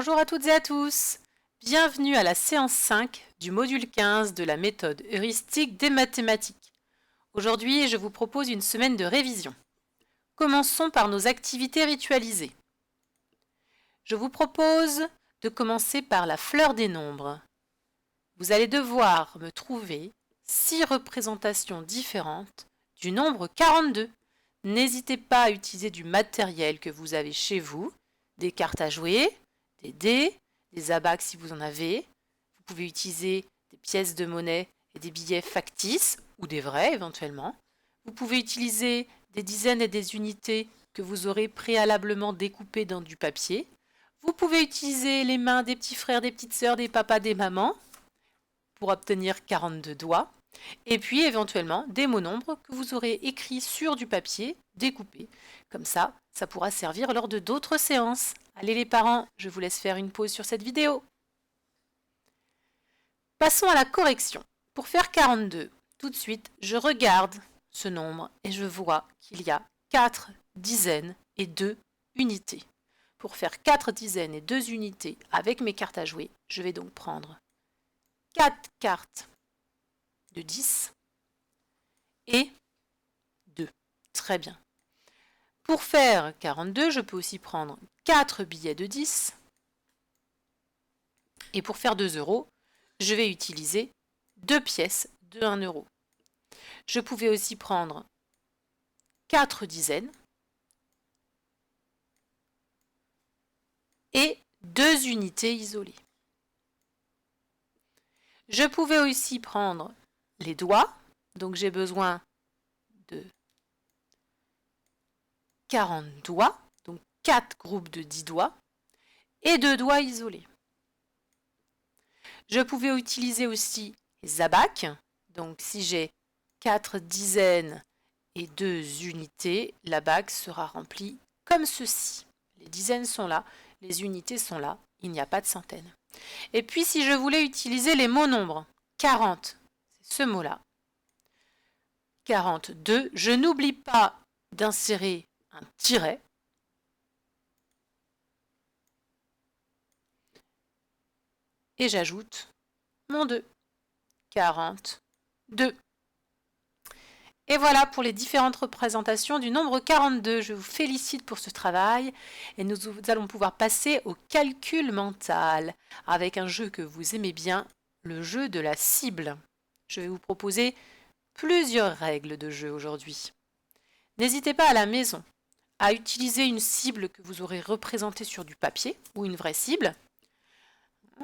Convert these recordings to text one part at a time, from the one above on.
Bonjour à toutes et à tous. Bienvenue à la séance 5 du module 15 de la méthode heuristique des mathématiques. Aujourd'hui, je vous propose une semaine de révision. Commençons par nos activités ritualisées. Je vous propose de commencer par la fleur des nombres. Vous allez devoir me trouver 6 représentations différentes du nombre 42. N'hésitez pas à utiliser du matériel que vous avez chez vous, des cartes à jouer, des dés, des abacs si vous en avez. Vous pouvez utiliser des pièces de monnaie et des billets factices ou des vrais éventuellement. Vous pouvez utiliser des dizaines et des unités que vous aurez préalablement découpées dans du papier. Vous pouvez utiliser les mains des petits frères, des petites sœurs, des papas, des mamans pour obtenir 42 doigts. Et puis éventuellement des mots nombres que vous aurez écrits sur du papier découpé. Comme ça, ça pourra servir lors de d'autres séances. Allez les parents, je vous laisse faire une pause sur cette vidéo. Passons à la correction. Pour faire 42, tout de suite, je regarde ce nombre et je vois qu'il y a 4 dizaines et 2 unités. Pour faire 4 dizaines et 2 unités avec mes cartes à jouer, je vais donc prendre 4 cartes de 10 et 2. Très bien. Pour faire 42, je peux aussi prendre 4 billets de 10. Et pour faire 2 euros, je vais utiliser 2 pièces de 1 euro. Je pouvais aussi prendre 4 dizaines et 2 unités isolées. Je pouvais aussi prendre les doigts, donc j'ai besoin de 40 doigts, donc 4 groupes de 10 doigts, et 2 doigts isolés. Je pouvais utiliser aussi les abacs, donc si j'ai 4 dizaines et 2 unités, l'abac sera rempli comme ceci. Les dizaines sont là, les unités sont là, il n'y a pas de centaines. Et puis si je voulais utiliser les mots nombres, 40, c'est ce mot-là, 42, je n'oublie pas d'insérer un tiret. Et j'ajoute mon 2. 42. Et voilà pour les différentes représentations du nombre 42. Je vous félicite pour ce travail et nous allons pouvoir passer au calcul mental avec un jeu que vous aimez bien, le jeu de la cible. Je vais vous proposer plusieurs règles de jeu aujourd'hui. N'hésitez pas à la maison à utiliser une cible que vous aurez représentée sur du papier ou une vraie cible.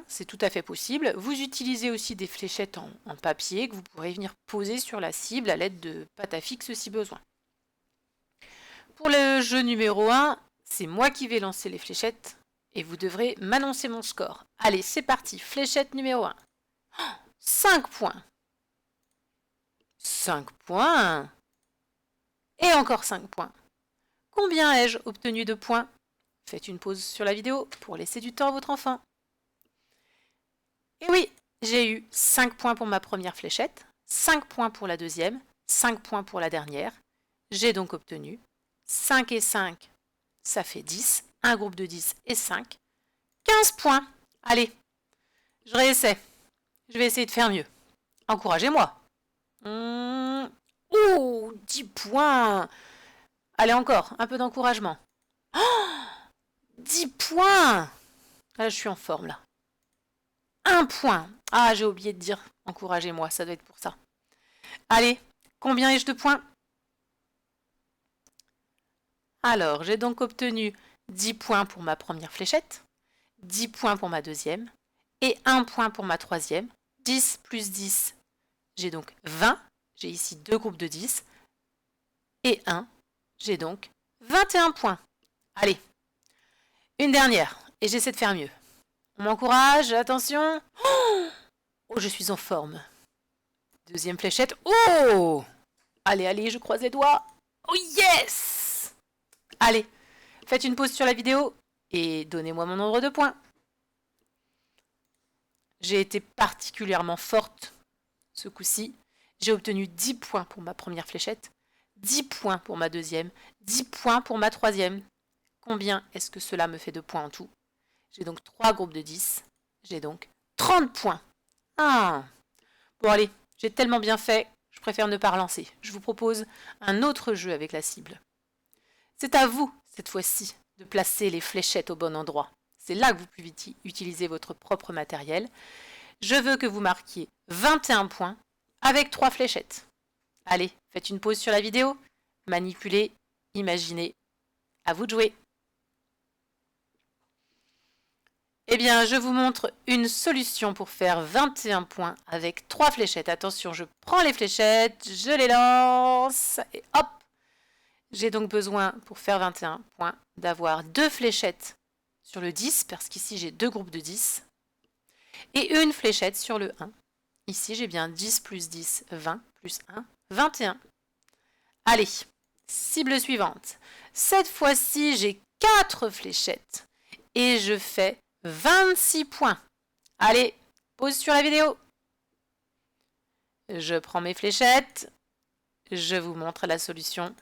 C'est tout à fait possible. Vous utilisez aussi des fléchettes en papier que vous pourrez venir poser sur la cible à l'aide de pâte à fixe si besoin. Pour le jeu numéro 1, c'est moi qui vais lancer les fléchettes et vous devrez m'annoncer mon score. Allez, c'est parti. Fléchette numéro 1. 5 points. 5 points. Et encore 5 points. Combien ai-je obtenu de points? Faites une pause sur la vidéo pour laisser du temps à votre enfant. Et oui, j'ai eu 5 points pour ma première fléchette, 5 points pour la deuxième, 5 points pour la dernière. J'ai donc obtenu 5 et 5, ça fait 10, un groupe de 10 et 5, 15 points. Allez, je réessaie. Je vais essayer de faire mieux. Encouragez-moi. Oh, 10 points. Allez encore, un peu d'encouragement. Oh, 10 points. Là, je suis en forme, là. 1 point. Ah, j'ai oublié de dire encouragez-moi, ça doit être pour ça. Allez, combien ai-je de points? Alors, j'ai donc obtenu 10 points pour ma première fléchette, 10 points pour ma deuxième et 1 point pour ma troisième. 10 plus 10, j'ai donc 20. J'ai ici 2 groupes de 10 et 1. J'ai donc 21 points. Allez, une dernière et j'essaie de faire mieux. On m'encourage, attention. Oh, je suis en forme. Deuxième fléchette. Oh! Allez, allez, je croise les doigts. Oh yes! Allez, faites une pause sur la vidéo et donnez-moi mon nombre de points. J'ai été particulièrement forte ce coup-ci. J'ai obtenu 10 points pour ma première fléchette, 10 points pour ma deuxième, 10 points pour ma troisième. Combien est-ce que cela me fait de points en tout? J'ai donc 3 groupes de 10. J'ai donc 30 points. Ah. Bon allez, j'ai tellement bien fait, je préfère ne pas relancer. Je vous propose un autre jeu avec la cible. C'est à vous, cette fois-ci, de placer les fléchettes au bon endroit. C'est là que vous pouvez utiliser votre propre matériel. Je veux que vous marquiez 21 points avec 3 fléchettes. Allez, faites une pause sur la vidéo, manipulez, imaginez. À vous de jouer. Eh bien, je vous montre une solution pour faire 21 points avec 3 fléchettes. Attention, je prends les fléchettes, je les lance et hop. J'ai donc besoin, pour faire 21 points, d'avoir 2 fléchettes sur le 10, parce qu'ici j'ai 2 groupes de 10, et une fléchette sur le 1. Ici, j'ai bien 10 plus 10, 20, plus 1, 21. Allez, cible suivante. Cette fois-ci, j'ai 4 fléchettes et je fais 26 points. Allez, pause sur la vidéo. Je prends mes fléchettes. Je vous montre la solution.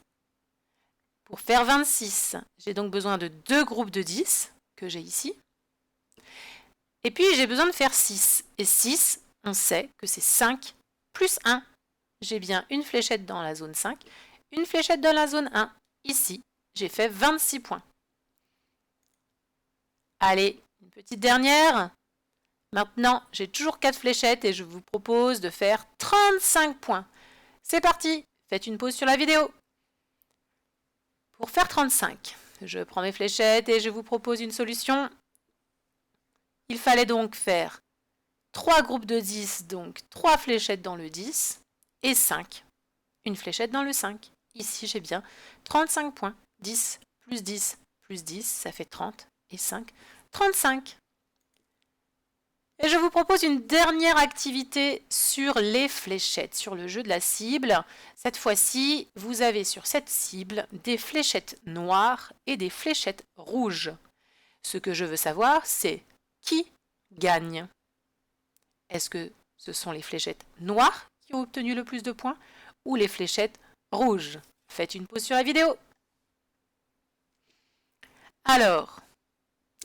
Pour faire 26, j'ai donc besoin de 2 groupes de 10 que j'ai ici. Et puis, j'ai besoin de faire 6. Et 6, on sait que c'est 5 plus 1. J'ai bien une fléchette dans la zone 5, une fléchette dans la zone 1. Ici, j'ai fait 26 points. Allez, une petite dernière. Maintenant, j'ai toujours 4 fléchettes et je vous propose de faire 35 points. C'est parti, faites une pause sur la vidéo. Pour faire 35, je prends mes fléchettes et je vous propose une solution. Il fallait donc faire 3 groupes de 10, donc 3 fléchettes dans le 10 et 5, une fléchette dans le 5. Ici, j'ai bien 35 points. 10 plus 10 plus 10, ça fait 30 et 5, 35. Et je vous propose une dernière activité sur les fléchettes, sur le jeu de la cible. Cette fois-ci, vous avez sur cette cible des fléchettes noires et des fléchettes rouges. Ce que je veux savoir, c'est qui gagne. Est-ce que ce sont les fléchettes noires qui ont obtenu le plus de points ou les fléchettes rouges? Faites une pause sur la vidéo. Alors,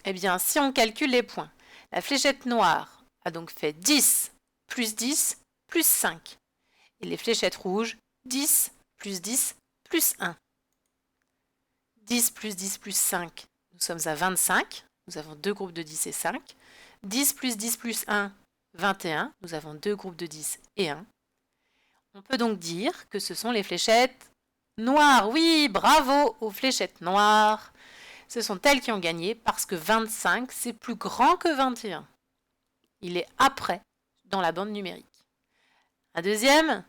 eh bien, si on calcule les points, la fléchette noire a donc fait 10 plus 10 plus 5. Et les fléchettes rouges, 10 plus 10 plus 1. 10 plus 10 plus 5, nous sommes à 25. Nous avons 2 groupes de 10 et 5. 10 plus 10 plus 1, 21. Nous avons 2 groupes de 10 et 1. On peut donc dire que ce sont les fléchettes noires. Oui, bravo aux fléchettes noires. Ce sont elles qui ont gagné parce que 25, c'est plus grand que 21. Il est après dans la bande numérique. Un deuxième.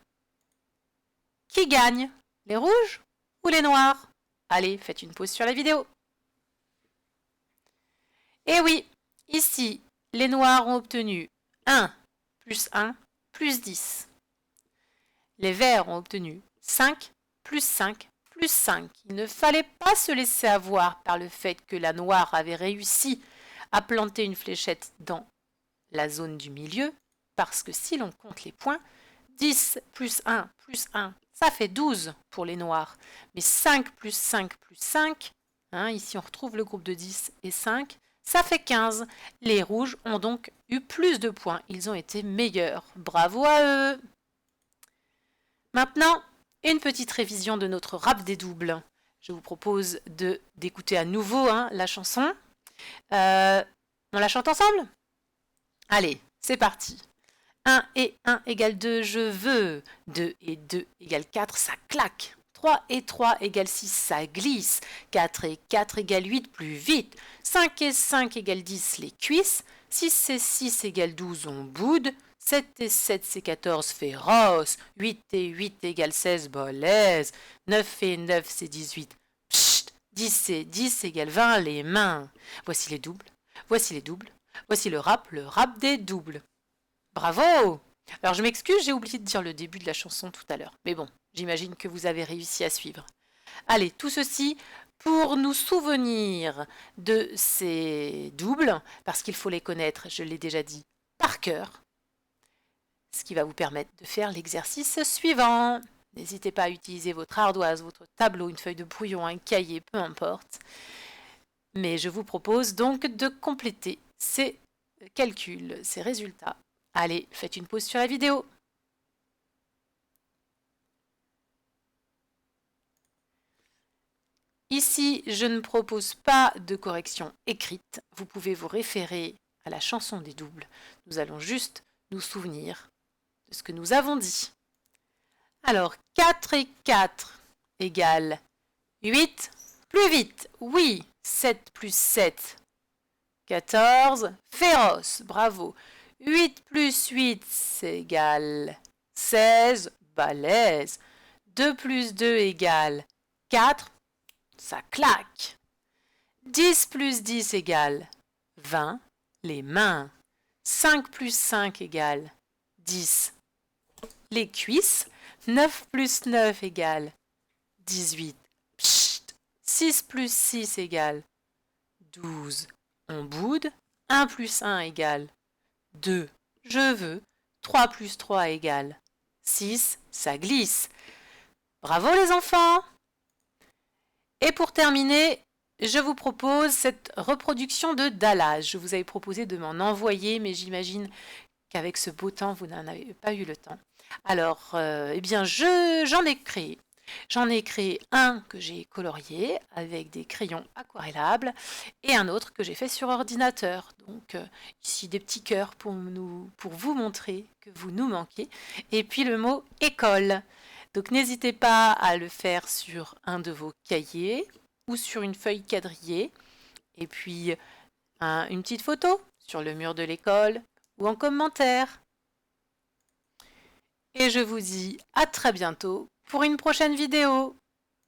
Qui gagne? Les rouges ou les noirs? Allez, faites une pause sur la vidéo. Et oui, ici, les noirs ont obtenu 1 plus 1 plus 10. Les verts ont obtenu 5 plus 5 plus 5. Il ne fallait pas se laisser avoir par le fait que la noire avait réussi à planter une fléchette dans la zone du milieu, parce que si l'on compte les points, 10 plus 1 plus 1, ça fait 12 pour les noirs. Mais 5 plus 5 plus 5, ici on retrouve le groupe de 10 et 5, ça fait 15. Les rouges ont donc eu plus de points. Ils ont été meilleurs. Bravo à eux! Maintenant, une petite révision de notre rap des doubles. Je vous propose d'écouter à nouveau la chanson. On la chante ensemble? Allez, c'est parti. 1 et 1 égale 2, je veux. 2 et 2 égale 4, ça claque. 3 et 3 égale 6, ça glisse. 4 et 4 égale 8, plus vite. 5 et 5 égale 10, les cuisses. 6 et 6 égale 12, on boude. 7 et 7 c'est 14, féroce. 8 et 8 égale 16, bolaise. 9 et 9 c'est 18, pchit. 10 et 10 égale 20, les mains. Voici les doubles, voici les doubles. Voici le rap des doubles. Bravo! Alors je m'excuse, j'ai oublié de dire le début de la chanson tout à l'heure. Mais bon, j'imagine que vous avez réussi à suivre. Allez, tout ceci pour nous souvenir de ces doubles, parce qu'il faut les connaître, je l'ai déjà dit, par cœur. Ce qui va vous permettre de faire l'exercice suivant. N'hésitez pas à utiliser votre ardoise, votre tableau, une feuille de brouillon, un cahier, peu importe. Mais je vous propose donc de compléter ces calculs, ces résultats. Allez, faites une pause sur la vidéo. Ici, je ne propose pas de correction écrite. Vous pouvez vous référer à la chanson des doubles. Nous allons juste nous souvenir de ce que nous avons dit. Alors, 4 et 4 égale 8. Plus vite, oui, 7 plus 7. 14, féroce, bravo. 8 plus 8, c'est égal 16, balèze. 2 plus 2 égale 4, ça claque. 10 plus 10 égale 20, les mains. 5 plus 5 égale 10, les cuisses. 9 plus 9 égale 18. Psst. 6 plus 6 égale 12. On boude. 1 plus 1 égale 2. Je veux. 3 plus 3 égale 6. Ça glisse. Bravo les enfants! Et pour terminer, je vous propose cette reproduction de dallage. Je vous avais proposé de m'en envoyer, mais j'imagine qu'avec ce beau temps, vous n'en avez pas eu le temps. Alors, eh bien, j'en ai créé. J'en ai créé un que j'ai colorié avec des crayons aquarellables et un autre que j'ai fait sur ordinateur. Donc ici des petits cœurs pour vous montrer que vous nous manquez. Et puis le mot école. Donc n'hésitez pas à le faire sur un de vos cahiers ou sur une feuille quadrillée. Et puis une petite photo sur le mur de l'école ou en commentaire. Et je vous dis à très bientôt pour une prochaine vidéo.